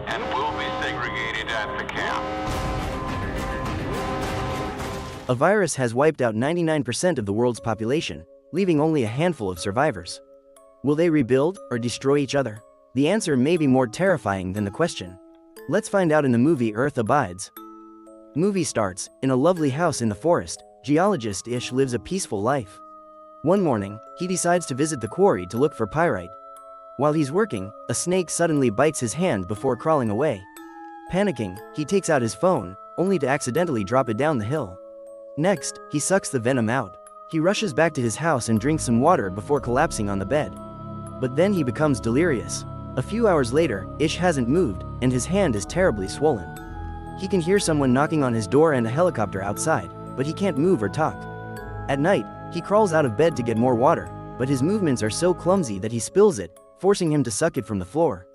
and will be segregated at the camp. A virus has wiped out 99% of the world's population, leaving only a handful of survivors. Will they rebuild or destroy each other? The answer may be more terrifying than the question. Let's find out in the movie Earth Abides. Movie starts, in a lovely house in the forest, geologist Ish lives a peaceful life. One morning, he decides to visit the quarry to look for pyrite. While he's working, a snake suddenly bites his hand before crawling away. Panicking, he takes out his phone, only to accidentally drop it down the hill. Next, he sucks the venom out. He rushes back to his house and drinks some water before collapsing on the bed. But then he becomes delirious. A few hours later, Ish hasn't moved, and his hand is terribly swollen. He can hear someone knocking on his door and a helicopter outside, but he can't move or talk. At night, he crawls out of bed to get more water, but his movements are so clumsy that he spills it, forcing him to suck it from the floor.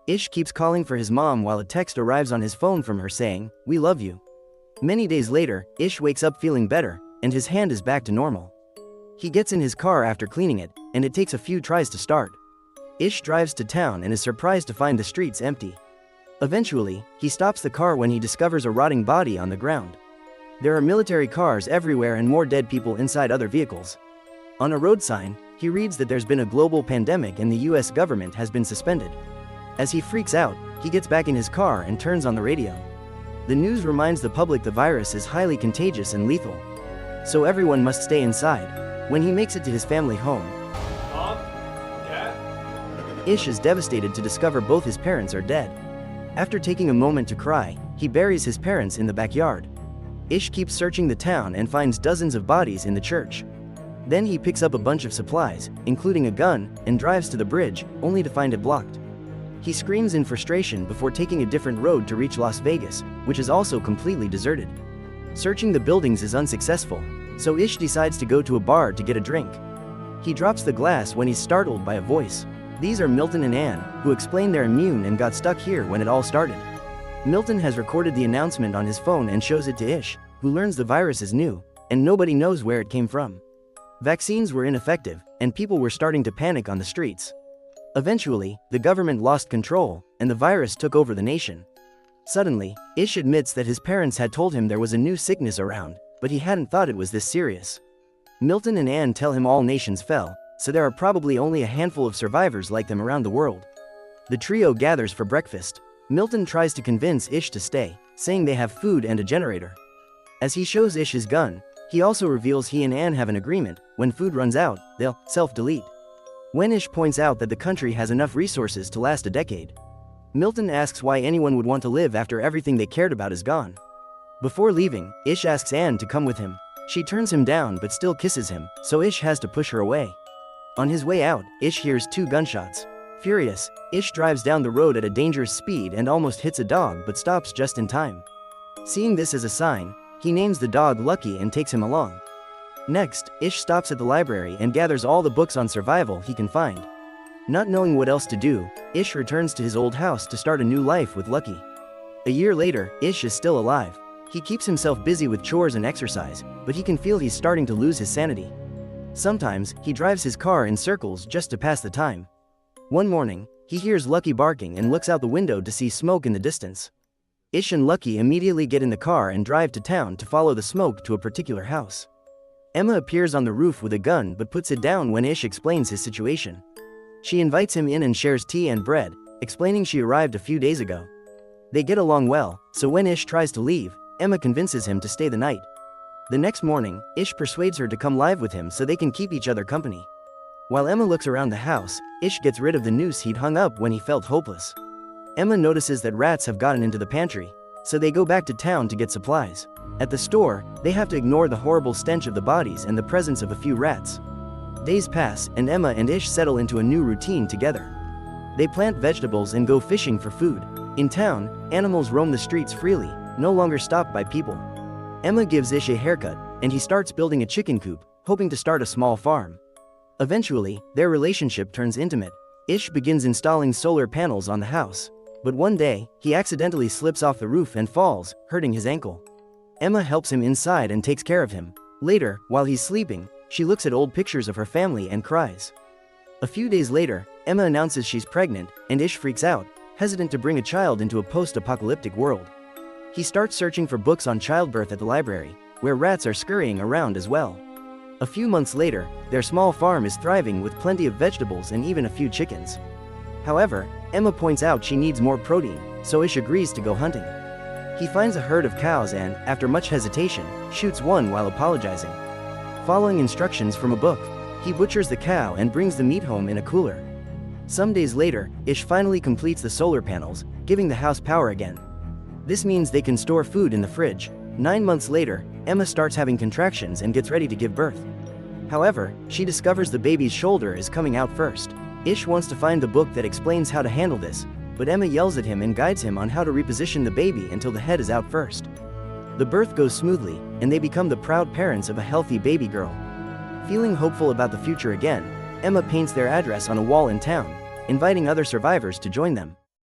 Ish keeps calling for his mom while a text arrives on his phone from her saying, "We love you." Many days later, Ish wakes up feeling better, and his hand is back to normal. He gets in his car after cleaning it, and it takes a few tries to start. Ish drives to town and is surprised to find the streets empty. Eventually, he stops the car when he discovers a rotting body on the ground. There are military cars everywhere and more dead people inside other vehicles. On a road sign, he reads that there's been a global pandemic and the US government has been suspended. As he freaks out, he gets back in his car and turns on the radio. The news reminds the public the virus is highly contagious and lethal. So everyone must stay inside. When he makes it to his family home, Mom? Dad? Ish is devastated to discover both his parents are dead. After taking a moment to cry, he buries his parents in the backyard. Ish keeps searching the town and finds dozens of bodies in the church. Then he picks up a bunch of supplies, including a gun, and drives to the bridge, only to find it blocked. He screams in frustration before taking a different road to reach Las Vegas, which is also completely deserted. Searching the buildings is unsuccessful, so Ish decides to go to a bar to get a drink. He drops the glass when he's startled by a voice. These are Milton and Anne, who explain they're immune and got stuck here when it all started. Milton has recorded the announcement on his phone and shows it to Ish, who learns the virus is new, and nobody knows where it came from. Vaccines were ineffective, and people were starting to panic on the streets. Eventually, the government lost control, and the virus took over the nation. Suddenly, Ish admits that his parents had told him there was a new sickness around, but he hadn't thought it was this serious. Milton and Anne tell him all nations fell, so there are probably only a handful of survivors like them around the world. The trio gathers for breakfast. Milton tries to convince Ish to stay, saying they have food and a generator. As he shows Ish his gun, he also reveals he and Anne have an agreement: when food runs out, they'll self-delete. When Ish points out that the country has enough resources to last a decade, Milton asks why anyone would want to live after everything they cared about is gone. Before leaving, Ish asks Anne to come with him. She turns him down but still kisses him, so Ish has to push her away. On his way out, Ish hears 2 gunshots. Furious, Ish drives down the road at a dangerous speed and almost hits a dog but stops just in time. Seeing this as a sign, he names the dog Lucky and takes him along. Next, Ish stops at the library and gathers all the books on survival he can find. Not knowing what else to do, Ish returns to his old house to start a new life with Lucky. A year later, Ish is still alive. He keeps himself busy with chores and exercise, but he can feel he's starting to lose his sanity. Sometimes, he drives his car in circles just to pass the time. One morning, he hears Lucky barking and looks out the window to see smoke in the distance. Ish and Lucky immediately get in the car and drive to town to follow the smoke to a particular house. Emma appears on the roof with a gun but puts it down when Ish explains his situation. She invites him in and shares tea and bread, explaining she arrived a few days ago. They get along well, so when Ish tries to leave, Emma convinces him to stay the night. The next morning, Ish persuades her to come live with him so they can keep each other company. While Emma looks around the house, Ish gets rid of the noose he'd hung up when he felt hopeless. Emma notices that rats have gotten into the pantry, so they go back to town to get supplies. At the store, they have to ignore the horrible stench of the bodies and the presence of a few rats. Days pass, and Emma and Ish settle into a new routine together. They plant vegetables and go fishing for food. In town, animals roam the streets freely, no longer stopped by people. Emma gives Ish a haircut, and he starts building a chicken coop, hoping to start a small farm. Eventually, their relationship turns intimate. Ish begins installing solar panels on the house. But one day, he accidentally slips off the roof and falls, hurting his ankle. Emma helps him inside and takes care of him. Later, while he's sleeping, she looks at old pictures of her family and cries. A few days later, Emma announces she's pregnant, and Ish freaks out, hesitant to bring a child into a post-apocalyptic world. He starts searching for books on childbirth at the library, where rats are scurrying around as well. A few months later, their small farm is thriving with plenty of vegetables and even a few chickens. However, Emma points out she needs more protein, so Ish agrees to go hunting. He finds a herd of cows and, after much hesitation, shoots one while apologizing. Following instructions from a book, he butchers the cow and brings the meat home in a cooler. Some days later, Ish finally completes the solar panels, giving the house power again. This means they can store food in the fridge. 9 months later, Emma starts having contractions and gets ready to give birth. However, she discovers the baby's shoulder is coming out first. Ish wants to find the book that explains how to handle this, but Emma yells at him and guides him on how to reposition the baby until the head is out first. The birth goes smoothly, and they become the proud parents of a healthy baby girl. Feeling hopeful about the future again, Emma paints their address on a wall in town, inviting other survivors to join them.